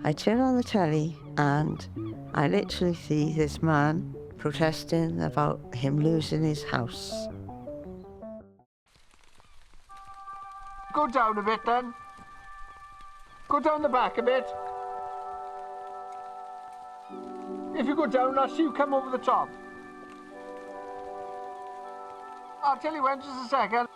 I turn on the telly and I literally see this man protesting about him losing his house. Go down a bit then. Go down the back a bit. If you go down, I'll see you come over the top. I'll tell you when, just a second.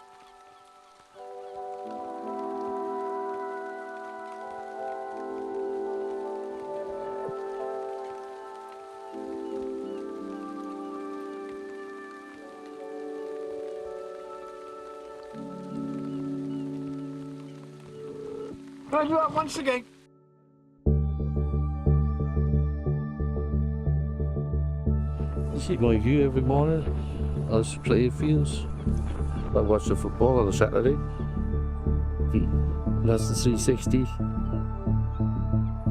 Can I do that once again? You see my view every morning. I was playing fields. I watch the football on a Saturday. That's the 360.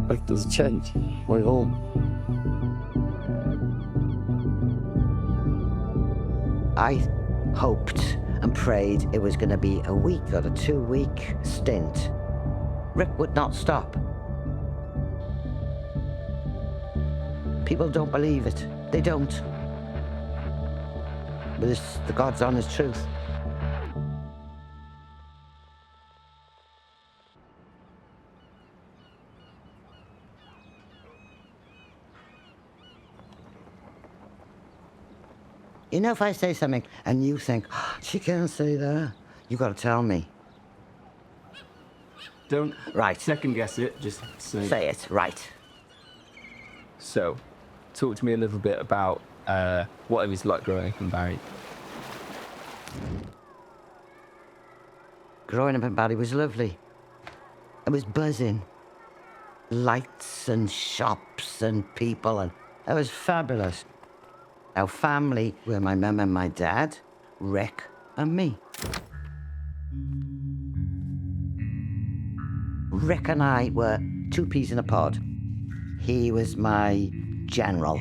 Like there's a change. My home. I hoped and prayed it was going to be a week or a 2-week stint. Rick would not stop. People don't believe it. They don't. But it's the God's honest truth. You know, if I say something and you think, oh, she can't say that, you got to tell me. Don't Right. second guess it, just say. Say it, right. So, talk to me a little bit about what it was like growing up in Barry. Growing up in Barry was lovely. It was buzzing. Lights and shops and people, and it was fabulous. Our family were my mum and my dad, Rick and me. Rick and I were 2 peas in a pod. He was my general.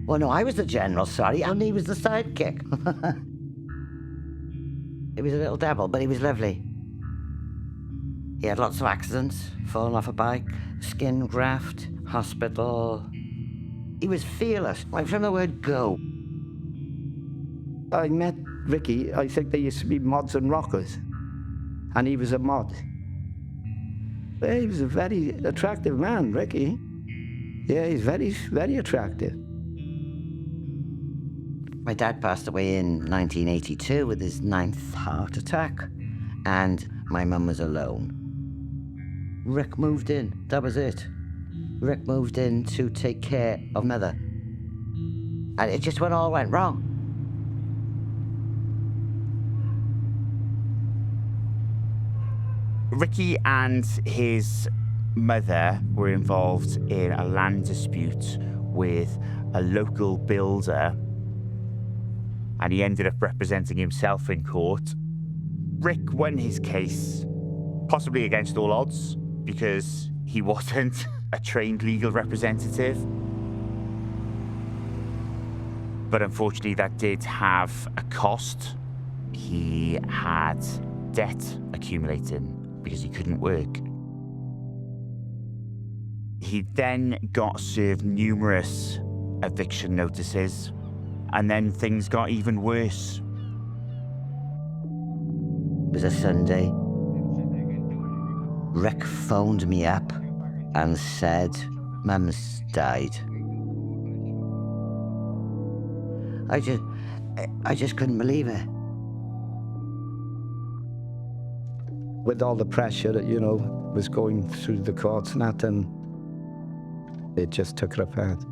Well, no, I was the general, sorry, and he was the sidekick. He was a little devil, but he was lovely. He had lots of accidents, fallen off a bike, skin graft, hospital. He was fearless, like from the word go. I met Ricky, I think they used to be mods and rockers, and he was a mod. He was a very attractive man, Ricky. Yeah, he's very, very attractive. My dad passed away in 1982 with his 9th heart attack, and my mum was alone. Rick moved in, that was it. Rick moved in to take care of Mother. And it just all went wrong. Ricky and his mother were involved in a land dispute with a local builder, and he ended up representing himself in court. Rick won his case, possibly against all odds, because he wasn't a trained legal representative. But unfortunately, that did have a cost. He had debt accumulating because he couldn't work. He then got served numerous eviction notices, and then things got even worse. It was a Sunday. Rick phoned me up and said, Mum's died. I just couldn't believe it. With all the pressure that, was going through the courts and that, and it just took her apart.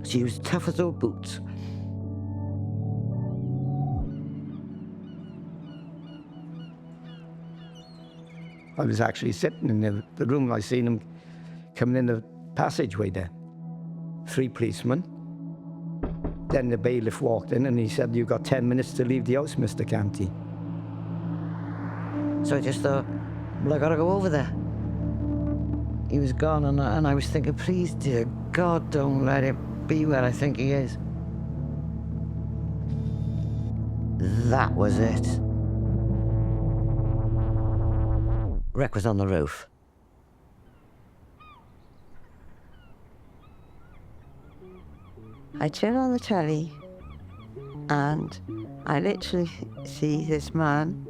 She was tough as old boots. I was actually sitting in the room. I seen him coming in the passageway there. 3 policemen. Then the bailiff walked in and he said, "You've got 10 minutes to leave the house, Mr. Canty." So I just thought, well, I gotta go over there. He was gone, and I was thinking, please, dear God, don't let it be where I think he is. That was it. Rick was on the roof. I turn on the telly and I literally see this man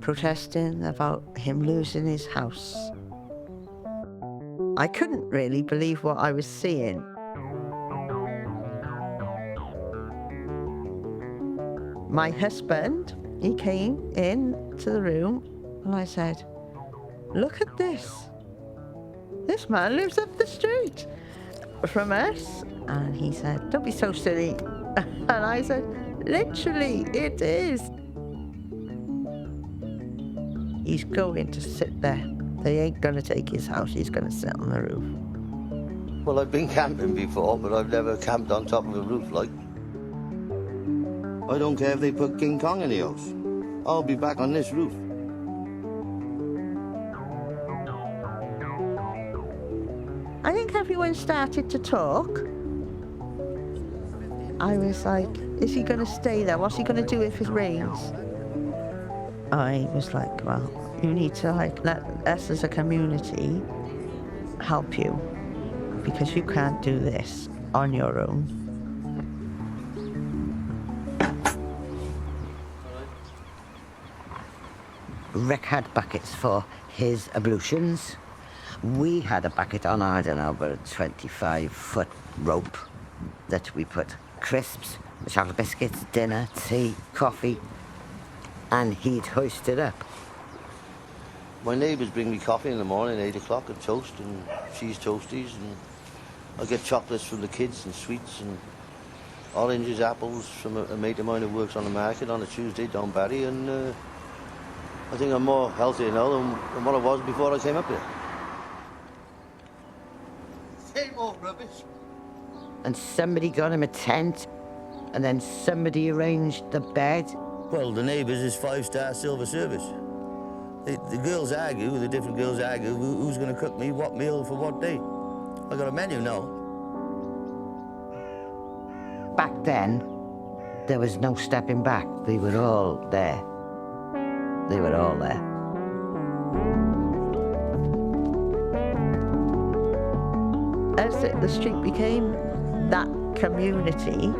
protesting about him losing his house. I couldn't really believe what I was seeing. My husband, he came into the room and I said, "Look at this. This man lives up the street from us." And he said, "Don't be so silly." And I said, "Literally, it is." He's going to sit there. They ain't going to take his house. He's going to sit on the roof. Well, I've been camping before, but I've never camped on top of a roof like. I don't care if they put King Kong in the house. I'll be back on this roof. I think everyone started to talk. I was like, is he going to stay there? What's he going to do if it rains? I was like, well, you need to like let us as a community help you because you can't do this on your own. Rick had buckets for his ablutions. We had a bucket on, I don't know, about a 25-foot rope that we put crisps, chocolate biscuits, dinner, tea, coffee, and he'd hoist it up. My neighbours bring me coffee in the morning, 8 o'clock, and toast and cheese toasties, and I get chocolates from the kids and sweets and oranges, apples from a mate of mine who works on the market on a Tuesday down Barry, and I think I'm more healthy now than what I was before I came up here. Same old rubbish. And somebody got him a tent, and then somebody arranged the bed. Well, the neighbours is 5-star silver service. The girls argue, the different girls argue, who's going to cook me what meal for what day. I got a menu now. Back then, there was no stepping back. They were all there. They were all there. As the street became that community,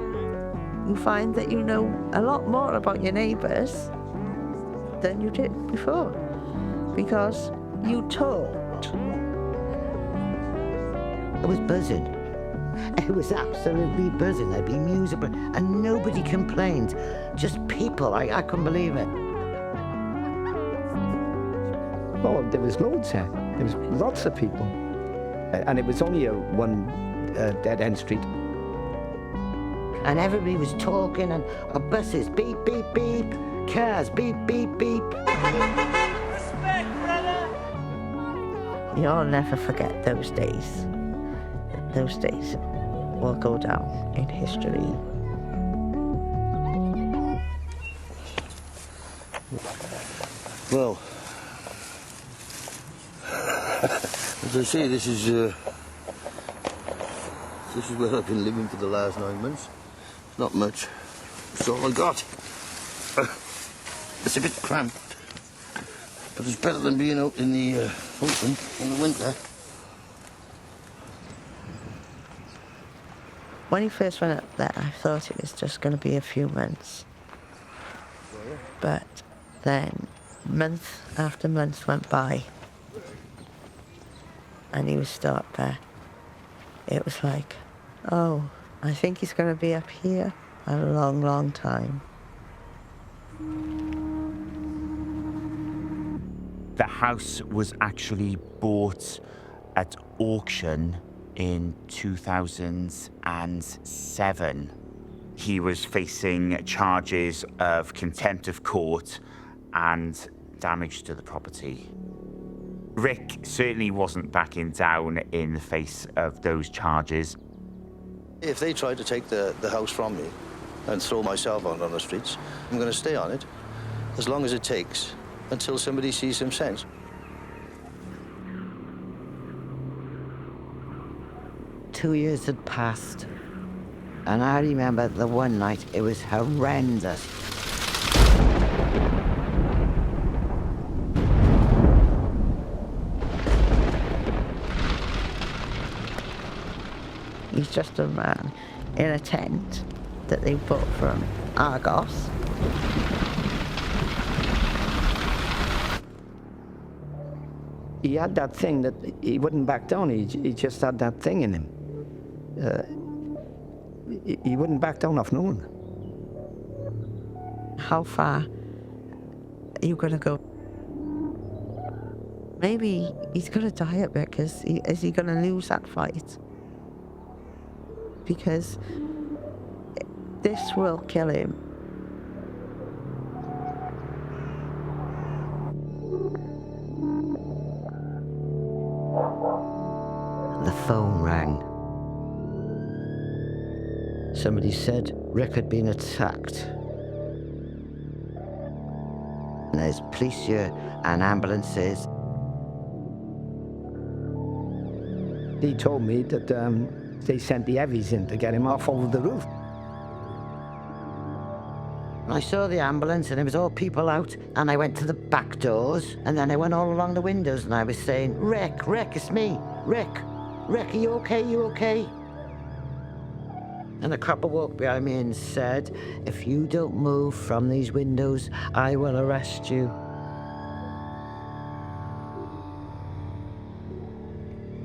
you find that you know a lot more about your neighbours than you did before, because you talked. It was buzzing. It was absolutely buzzing. There'd be music, and nobody complained. Just people. I couldn't believe it. Oh, there was loads here. There was lots of people. And it was only one dead-end street. And everybody was talking, and buses, beep, beep, beep. Cars, beep, beep, beep. Respect, brother! You'll never forget those days. Those days will go down in history. Well, as I say, this is where I've been living for the last 9 months. Not much. That's all I got. It's a bit cramped, but it's better than being out in the open in the winter. When he first went up there, I thought it was just going to be a few months. But then, month after month went by, and he was still up there. It was like, oh, I think he's going to be up here a long, long time. The house was actually bought at auction in 2007. He was facing charges of contempt of court and damage to the property. Rick certainly wasn't backing down in the face of those charges. If they try to take the house from me and throw myself out on the streets, I'm going to stay on it as long as it takes until somebody sees some sense. Two years had passed, and I remember the one night, it was horrendous. he's just a man in a tent that they bought from Argos. He had that thing that he wouldn't back down. He just had that thing in him. He wouldn't back down off no one. How far are you going to go? Maybe he's going to die a bit, because is he going to lose that fight? Because this will kill him. The phone rang. Somebody said Rick had been attacked. And there's police here and ambulances. He told me that they sent the heavies in to get him off over the roof. I saw the ambulance and it was all people out, and I went to the back doors, and then I went all along the windows and I was saying, Rick, it's me, Rick, are you okay, And a copper walked behind me and said, if you don't move from these windows, I will arrest you.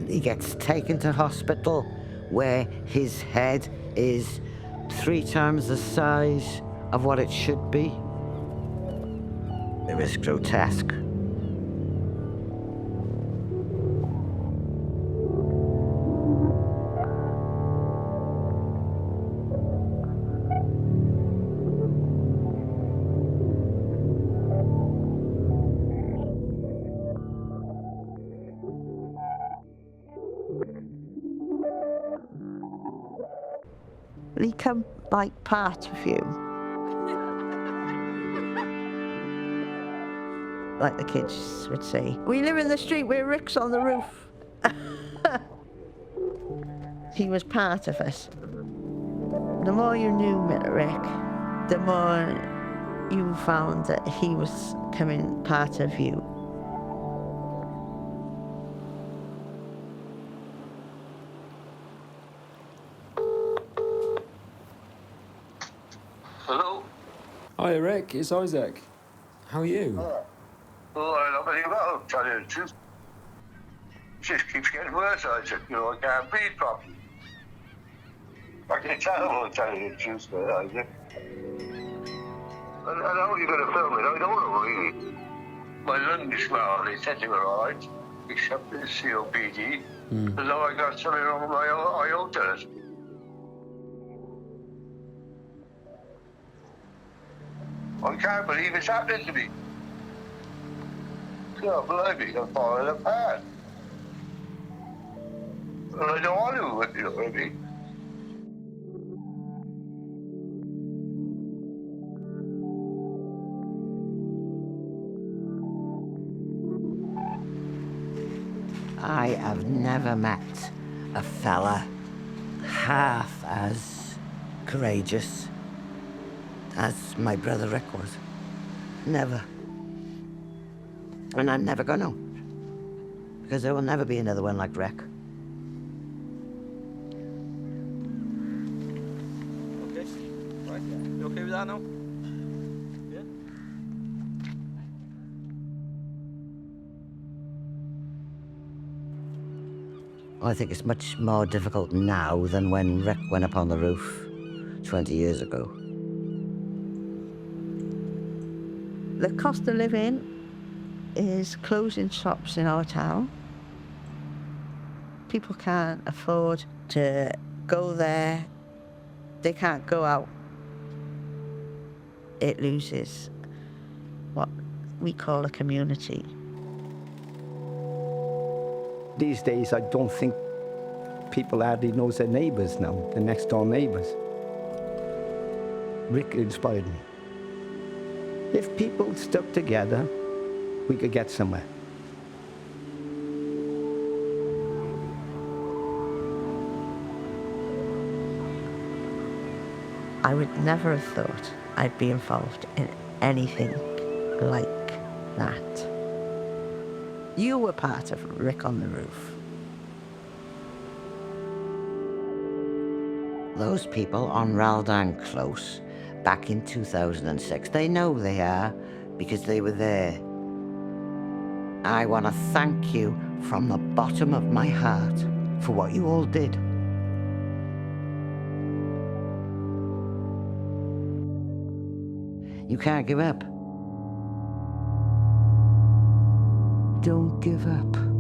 He gets taken to hospital where his head is 3 times the size of what it should be. It was grotesque. Will he come like part of you? Like the kids would say, we live in the street where Rick's on the roof. He was part of us. The more you knew Rick, the more you found that he was becoming part of you. Hello? Hi Rick, it's Isaac. How are you? I love it well, to tell you the truth. It just keeps getting worse, Isaac. I can't breathe properly. I can tell you the truth, Isaac. I know you're going to film it, I don't know really. My lungs well, they said they were alright, except for the COPD. And now I got something wrong with my aortas. I can't believe it's happening to me. God, blimey, I'm falling apart. And I don't want to, you know what I mean? I have never met a fella half as courageous as my brother Rick was. Never. And I'm never gonna. Because there will never be another one like Rick. Okay. Right, yeah. You okay with that now? Yeah? I think it's much more difficult now than when Rick went up on the roof 20 years ago. The cost of living is closing shops in our town. People can't afford to go there. They can't go out. It loses what we call a community. These days, I don't think people hardly knows their neighbours now, the next door neighbours. Rick inspired me. If people stuck together, we could get somewhere. I would never have thought I'd be involved in anything like that. You were part of Rick on the Roof. Those people on Raldan Close back in 2006, they know they are because they were there. I want to thank you from the bottom of my heart for what you all did. You can't give up. Don't give up.